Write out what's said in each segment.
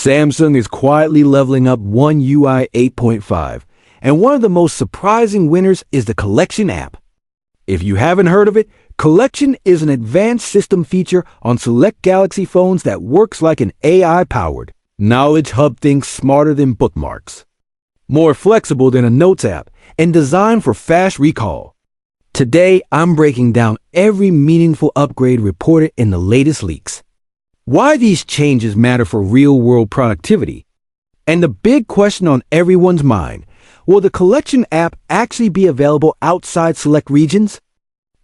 Samsung is quietly leveling up One UI 8.5, and one of the most surprising winners is the Collection app. If you haven't heard of it, Collection is an advanced system feature on select Galaxy phones that works like an AI-powered knowledge hub. Thinks smarter than bookmarks, more flexible than a notes app, and designed for fast recall. Today, I'm breaking down every meaningful upgrade reported in the latest leaks, why these changes matter for real-world productivity, and the big question on everyone's mind: will the Collection app actually be available outside select regions?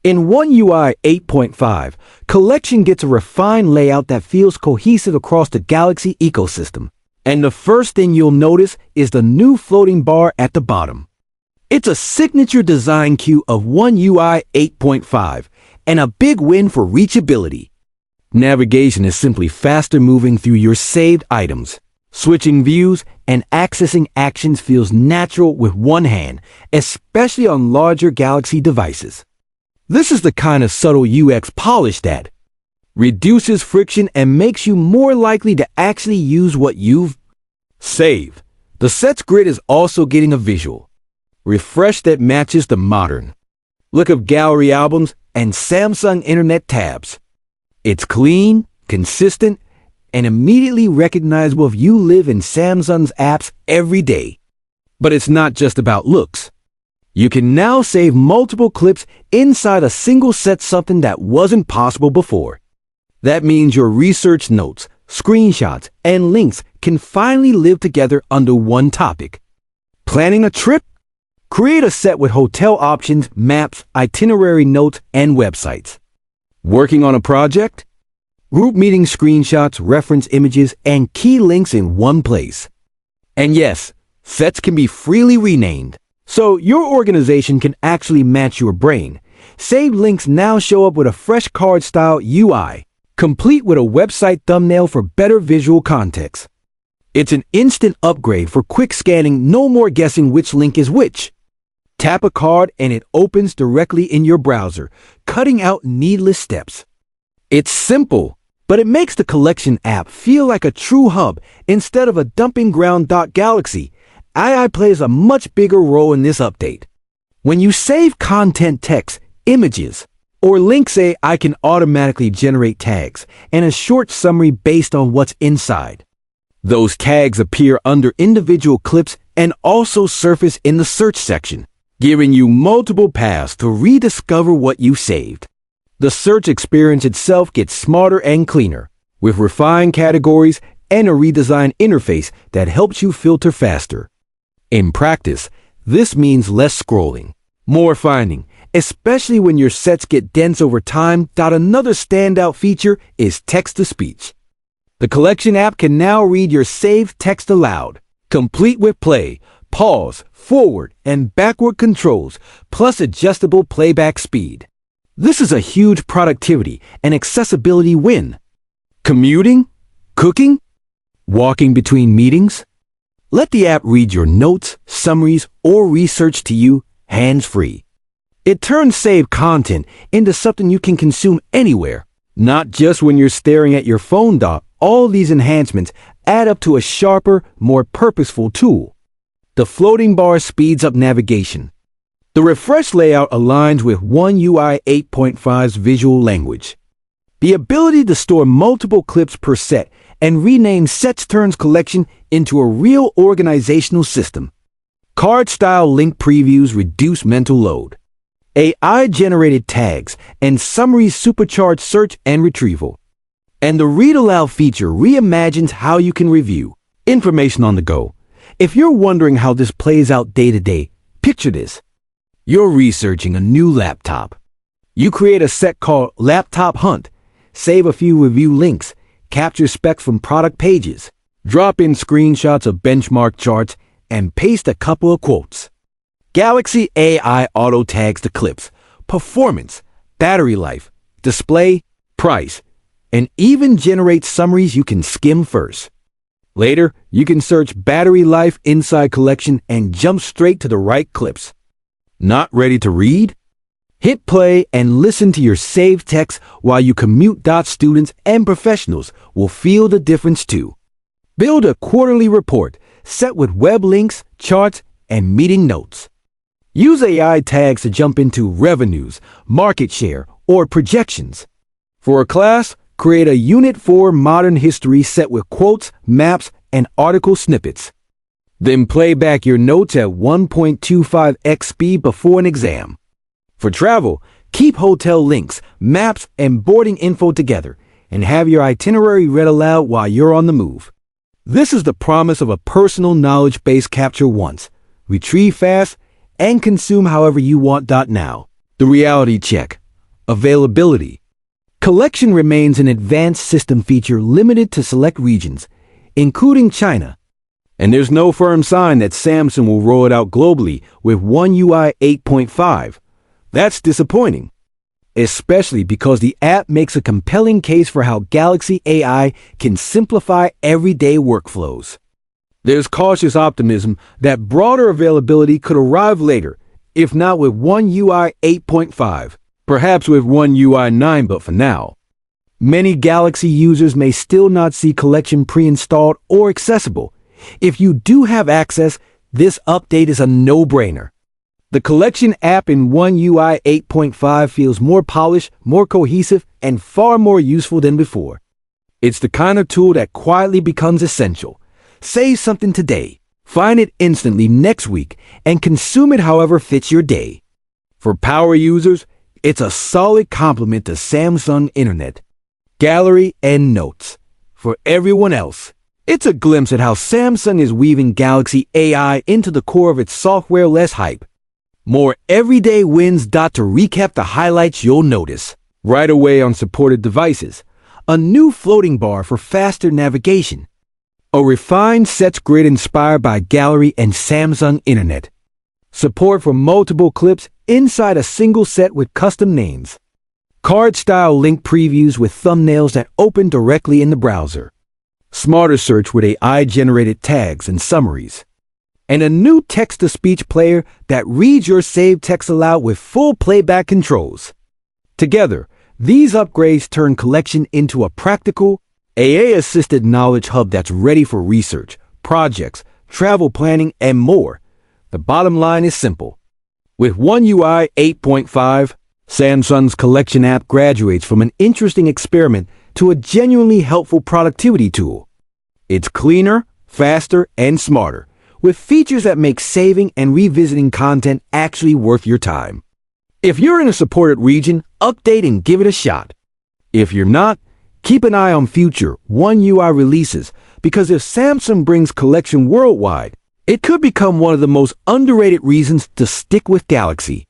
In One UI 8.5, Collection gets a refined layout that feels cohesive across the Galaxy ecosystem. And the first thing you'll notice is the new floating bar at the bottom. It's a signature design cue of One UI 8.5 and a big win for reachability. Navigation is simply faster moving through your saved items. Switching views and accessing actions feels natural with one hand, especially on larger Galaxy devices. This is the kind of subtle UX polish that reduces friction and makes you more likely to actually use what you've saved. The Sets grid is also getting a visual refresh that matches the modern look of gallery albums and Samsung Internet tabs. It's clean, consistent, and immediately recognizable if you live in Samsung's apps every day. But it's not just about looks. You can now save multiple clips inside a single set, something that wasn't possible before. That means your research notes, screenshots, and links can finally live together under one topic. Planning a trip? Create a set with hotel options, maps, itinerary notes, and websites. Working on a project? Group meeting screenshots, reference images, and key links in one place. And yes, sets can be freely renamed, so your organization can actually match your brain. Saved links now show up with a fresh card-style UI, complete with a website thumbnail for better visual context. It's an instant upgrade for quick scanning, no more guessing which link is which. Tap a card and it opens directly in your browser, cutting out needless steps. It's simple, but it makes the Collection app feel like a true hub instead of a dumping ground. Galaxy AI plays a much bigger role in this update. When you save content, text, images, or links, AI can automatically generate tags and a short summary based on what's inside. Those tags appear under individual clips and also surface in the search section, giving you multiple paths to rediscover what you saved. The search experience itself gets smarter and cleaner, with refined categories and a redesigned interface that helps you filter faster. In practice, this means less scrolling, more finding, especially when your sets get dense over time. Another standout feature is text-to-speech. The Collection app can now read your saved text aloud, complete with play, pause, forward, and backward controls, plus adjustable playback speed. This is a huge productivity and accessibility win. Commuting? Cooking? Walking between meetings? Let the app read your notes, summaries, or research to you hands-free. It turns saved content into something you can consume anywhere, not just when you're staring at your phone. All these enhancements add up to a sharper, more purposeful tool. The floating bar speeds up navigation. The refreshed layout aligns with One UI 8.5's visual language. The ability to store multiple clips per set and rename sets turns Collection into a real organizational system. Card-style link previews reduce mental load. AI-generated tags and summaries supercharge search and retrieval. And the Read Aloud feature reimagines how you can review information on the go. If you're wondering how this plays out day to day, picture this. You're researching a new laptop. You create a set called Laptop Hunt, save a few review links, capture specs from product pages, drop in screenshots of benchmark charts, and paste a couple of quotes. Galaxy AI auto tags the clips, performance, battery life, display, price, and even generates summaries you can skim first. Later, you can search battery life inside Collection and jump straight to the right clips. Not ready to read? Hit play and listen to your saved text while you commute. Students and professionals will feel the difference too. Build a quarterly report set with web links, charts, and meeting notes. Use AI tags to jump into revenues, market share, or projections. For a class, create a Unit 4 Modern History set with quotes, maps, and article snippets. Then play back your notes at 1.25x speed before an exam. For travel, keep hotel links, maps, and boarding info together, and have your itinerary read aloud while you're on the move. This is the promise of a personal knowledge base. Capture once, retrieve fast, and consume however you want. Now, the reality check. Availability. Collection remains an advanced system feature limited to select regions, including China. And there's no firm sign that Samsung will roll it out globally with One UI 8.5. That's disappointing, especially because the app makes a compelling case for how Galaxy AI can simplify everyday workflows. There's cautious optimism that broader availability could arrive later, if not with One UI 8.5, perhaps with One UI 9, but for now. Many Galaxy users may still not see Collection pre-installed or accessible. If you do have access, this update is a no-brainer. The Collection app in One UI 8.5 feels more polished, more cohesive, and far more useful than before. It's the kind of tool that quietly becomes essential. Save something today, find it instantly next week, and consume it however fits your day. For power users, it's a solid complement to Samsung Internet, Gallery, and Notes. For everyone else, it's a glimpse at how Samsung is weaving Galaxy AI into the core of its software. Less hype, more everyday wins. To recap the highlights you'll notice right away on supported devices: a new floating bar for faster navigation, a refined sets grid inspired by Gallery and Samsung Internet, support for multiple clips inside a single set with custom names, card-style link previews with thumbnails that open directly in the browser, smarter search with AI-generated tags and summaries, and a new text-to-speech player that reads your saved text aloud with full playback controls. Together, these upgrades turn Collection into a practical, AI-assisted knowledge hub that's ready for research, projects, travel planning, and more. The bottom line is simple. With One UI 8.5, Samsung's Collection app graduates from an interesting experiment to a genuinely helpful productivity tool. It's cleaner, faster, and smarter, with features that make saving and revisiting content actually worth your time. If you're in a supported region, update and give it a shot. If you're not, keep an eye on future One UI releases, because if Samsung brings Collection worldwide, it could become one of the most underrated reasons to stick with Galaxy.